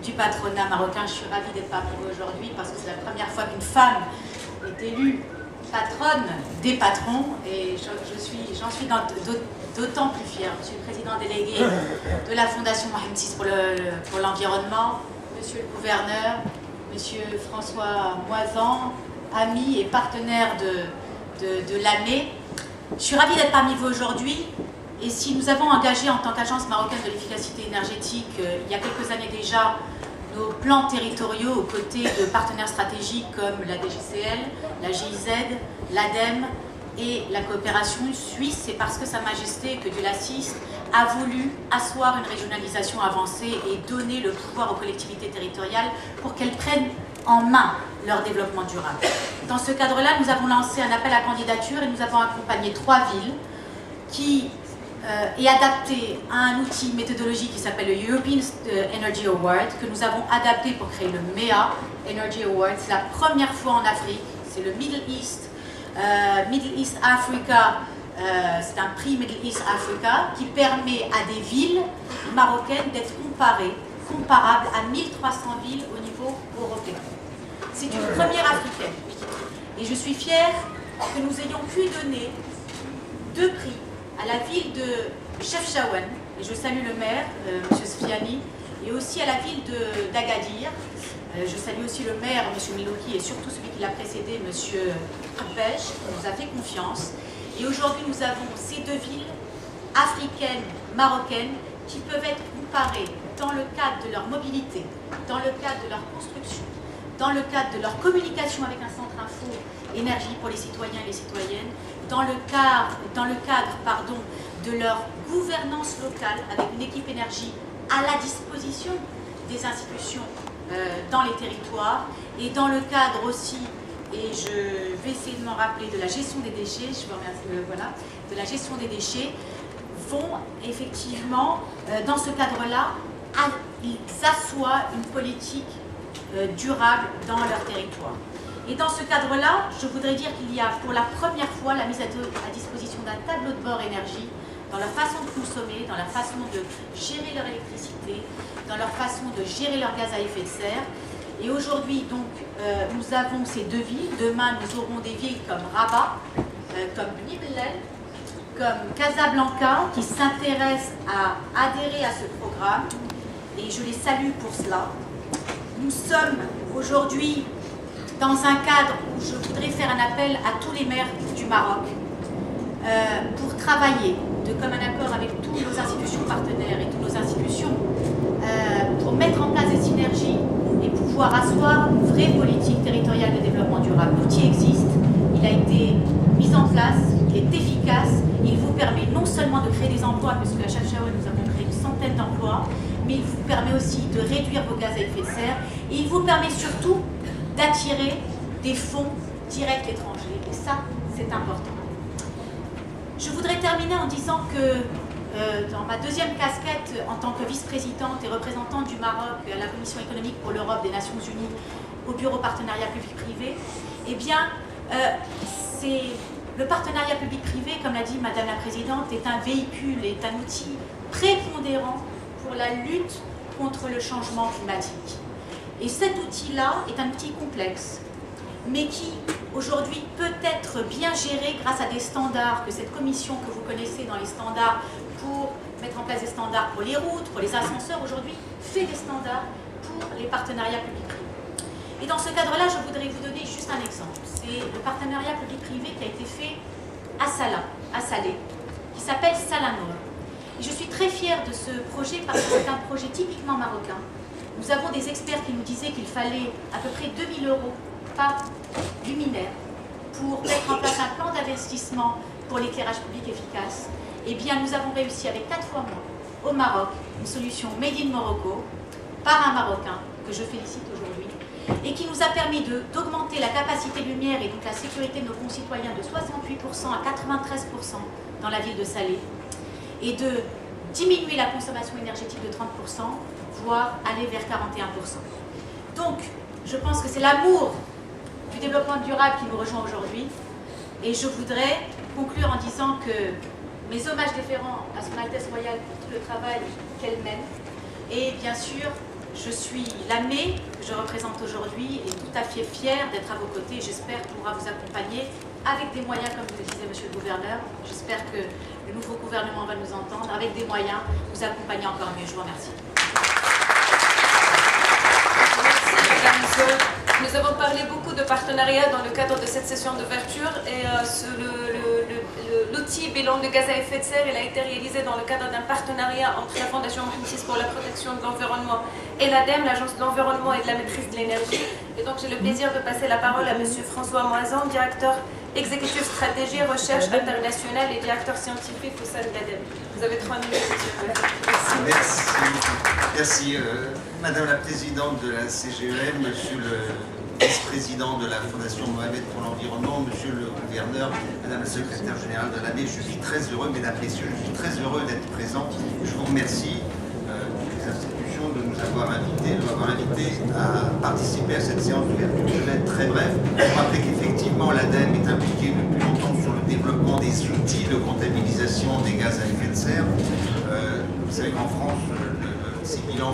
du patronat marocain. Je suis ravie d'être parmi vous aujourd'hui parce que c'est la première fois qu'une femme est élue patronne des patrons et j'en suis d'autant plus fière. Je suis le président délégué de la Fondation Mohamed VI pour l'environnement, monsieur le gouverneur, monsieur François Moisan, ami et partenaire de l'année. Je suis ravie d'être parmi vous aujourd'hui. Et si nous avons engagé en tant qu'agence marocaine de l'efficacité énergétique il y a quelques années déjà nos plans territoriaux aux côtés de partenaires stratégiques comme la DGCL, la GIZ, l'ADEME et la coopération suisse, c'est parce que Sa Majesté, que Dieu l'assiste, a voulu asseoir une régionalisation avancée et donner le pouvoir aux collectivités territoriales pour qu'elles prennent en main leur développement durable. Dans ce cadre-là, nous avons lancé un appel à candidature et nous avons accompagné 3 villes qui est adapté à un outil méthodologique qui s'appelle le European Energy Award, que nous avons adapté pour créer le MEA Energy Award. C'est la première fois en Afrique, c'est le Middle East Africa, c'est un prix Middle East Africa qui permet à des villes marocaines d'être comparables à 1300 villes au niveau européen. C'est une première africaine. Et je suis fière que nous ayons pu donner 2 prix à la ville de Chefchaouen, et je salue le maire, M. Sfiani, et aussi à la ville d'Agadir. Je salue aussi le maire, M. Milouki, et surtout celui qui l'a précédé, M. Koupech, qui nous a fait confiance. Et aujourd'hui, nous avons ces 2 villes africaines, marocaines, qui peuvent être comparées dans le cadre de leur mobilité, dans le cadre de leur construction, dans le cadre de leur communication avec un centre info énergie pour les citoyens et les citoyennes, dans le cadre de leur gouvernance locale avec une équipe énergie à la disposition des institutions dans les territoires et dans le cadre aussi, et je vais essayer de m'en rappeler, de la gestion des déchets, je vous remercie, de la gestion des déchets, vont effectivement, dans ce cadre-là, ils assoient une politique durable dans leur territoire. Et dans ce cadre-là, je voudrais dire qu'il y a pour la première fois la mise à disposition d'un tableau de bord énergie dans leur façon de consommer, dans leur façon de gérer leur électricité, dans leur façon de gérer leur gaz à effet de serre. Et aujourd'hui, donc, nous avons ces 2 villes. Demain, nous aurons des villes comme Rabat, comme Bni-Mellel, comme Casablanca, qui s'intéressent à adhérer à ce programme. Et je les salue pour cela. Nous sommes aujourd'hui dans un cadre où je voudrais faire un appel à tous les maires du Maroc pour travailler de commun accord avec toutes nos institutions partenaires et toutes nos institutions pour mettre en place des synergies et pouvoir asseoir une vraie politique territoriale de développement durable. L'outil existe, il a été mis en place, il est efficace, il vous permet non seulement de créer des emplois, puisque à Chefchaouen nous avons créé une centaine d'emplois, mais il vous permet aussi de réduire vos gaz à effet de serre et il vous permet surtout d'attirer des fonds directs étrangers. Et ça, c'est important. Je voudrais terminer en disant que dans ma 2e casquette en tant que vice-présidente et représentante du Maroc à la Commission économique pour l'Europe des Nations Unies au Bureau partenariat public-privé, eh bien, le partenariat public-privé, comme l'a dit Madame la Présidente, est un véhicule, est un outil prépondérant pour la lutte contre le changement climatique. Et cet outil-là est un outil complexe, mais qui aujourd'hui peut être bien géré grâce à des standards que cette commission que vous connaissez dans les standards pour mettre en place des standards pour les routes, pour les ascenseurs, aujourd'hui fait des standards pour les partenariats publics-privés. Et dans ce cadre-là, je voudrais vous donner juste un exemple. C'est le partenariat public-privé qui a été fait à Salé, qui s'appelle Salanor. Et je suis très fière de ce projet parce que c'est un projet typiquement marocain. Nous avons des experts qui nous disaient qu'il fallait à peu près 2 000 € par luminaire pour mettre en place un plan d'investissement pour l'éclairage public efficace. Eh bien, nous avons réussi avec 4 fois moins au Maroc une solution made in Morocco par un Marocain que je félicite aujourd'hui et qui nous a permis d'augmenter la capacité lumière et donc la sécurité de nos concitoyens de 68% à 93% dans la ville de Salé et de diminuer la consommation énergétique de 30%, voire aller vers 41%. Donc, je pense que c'est l'amour du développement durable qui nous rejoint aujourd'hui. Et je voudrais conclure en disant que mes hommages déférents à Son Altesse Royale pour tout le travail qu'elle mène et bien sûr Je suis l'AME, que je représente aujourd'hui, et tout à fait fière d'être à vos côtés. J'espère pouvoir vous accompagner avec des moyens, comme le disait Monsieur le Gouverneur. J'espère que le nouveau gouvernement va nous entendre, avec des moyens, vous accompagner encore mieux. Je vous remercie. Nous avons parlé beaucoup de partenariat dans le cadre de cette session d'ouverture et l'outil bilan de gaz à effet de serre il a été réalisé dans le cadre d'un partenariat entre la Fondation Mohamed VI pour la protection de l'environnement et l'ADEME, l'Agence de l'environnement et de la maîtrise de l'énergie. Et donc j'ai le plaisir de passer la parole à M. François Moisan, directeur exécutif stratégie, recherche internationale et directeur scientifique au sein de l'ADEME. Vous avez 3 minutes, M. Merci. Madame la Présidente de la CGEM, Monsieur le Vice-président de la Fondation Mohamed pour l'environnement, Monsieur le Gouverneur, Madame la Secrétaire Générale de l'AME, je suis très heureux, Mesdames, Messieurs, je suis très heureux d'être présent. Je vous remercie, les institutions, de nous avoir invités, à participer à cette séance d'ouverture. Je vais être très bref. Pour rappeler qu'effectivement, l'ADEME est impliquée depuis longtemps sur le développement des outils de comptabilisation des gaz à effet de serre. Vous savez qu'en France, ces bilans